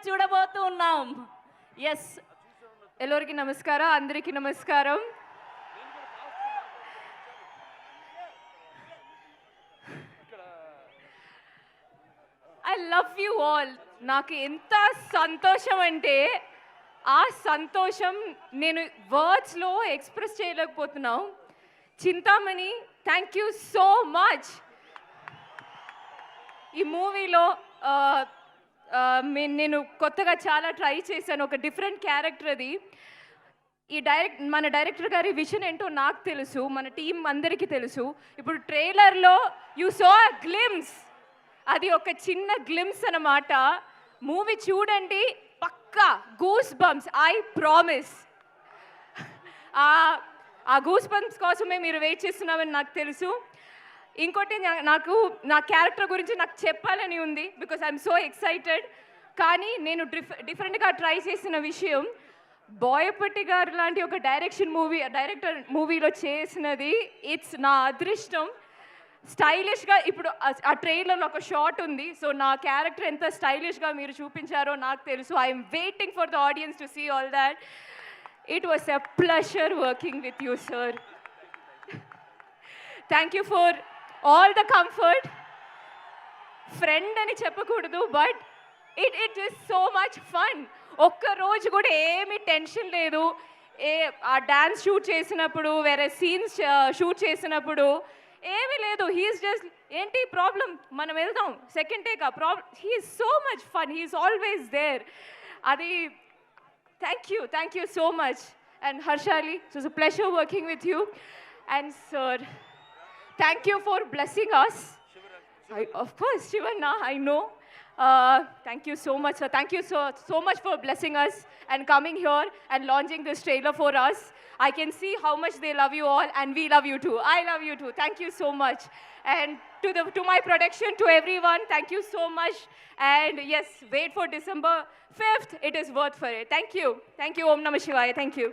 చూడబోతూ ఉన్నాం. ఎస్, ఎల్లరికి నమస్కారం, అందరికీ నమస్కారం. I love you all. నాకు ఎంత సంతోషం అంటే ఆ సంతోషం నేను వర్డ్స్లో ఎక్స్ప్రెస్ చేయలేకపోతున్నాం. Chintamani, thank you so much. ఈ మూవీలో నేను కొత్తగా చాలా ట్రై చేశాను, ఒక డిఫరెంట్ క్యారెక్టర్ అది. మన డైరెక్టర్ గారి విజన్ ఏంటో నాకు తెలుసు, మన టీం అందరికీ తెలుసు. ఇప్పుడు ట్రైలర్లో యూ సో అ గ్లిమ్స్, అది ఒక చిన్న గ్లిమ్స్ అన్నమాట. మూవీ చూడండి, పక్కా గూస్ బంప్స్, ఐ ప్రామిస్. ఆ గూస్ బంప్స్ కోసమే మీరు వెయిట్ చేస్తున్నామని నాకు తెలుసు. ఇంకోటి, నాకు నా క్యారెక్టర్ గురించి నాకు చెప్పాలని ఉంది, బికాస్ ఐఎమ్ సో ఎక్సైటెడ్. కానీ నేను డిఫరెంట్గా ట్రై చేసిన విషయం, బోయపట్టి గారు లాంటి ఒక డైరెక్టర్ మూవీలో చేసినది ఇట్స్ నా అదృష్టం. స్టైలిష్గా ఇప్పుడు ఆ ట్రైలర్లో ఒక షాట్ ఉంది. సో నా క్యారెక్టర్ ఎంత స్టైలిష్గా మీరు చూపించారో నాకు తెలుసు. I'm waiting for the audience to see all that. It was a pleasure working with you sir. Thank you for all the comfort. Friend అని చెప్పకూడదు, but it is so much fun. ఒక్కరోజు కూడా ఏమీ టెన్షన్ లేదు. ఆ dance shoot చేసినప్పుడు, వేరే scenes shoot చేసినప్పుడు ఏమీ లేదు. హీఈస్ జస్ట్, ఏంటి ప్రాబ్లం, మనం వెళ్దాం, సెకండ్ టేక్ ఆ problem. He's so much fun, he's always there. అది thank you so much. And Harshali, it was a pleasure working with you. And sir, thank you for blessing us. Of course, Shivanna, I know. Thank you so much, sir. Thank you so much for blessing us and coming here and launching this trailer for us. I can see how much they love you all, and we love you too. I love you too. Thank you so much. And to my production, to everyone, thank you so much. And yes, wait for December 5th. It is worth for it. Thank you. Om Namah Shivaya. Thank you.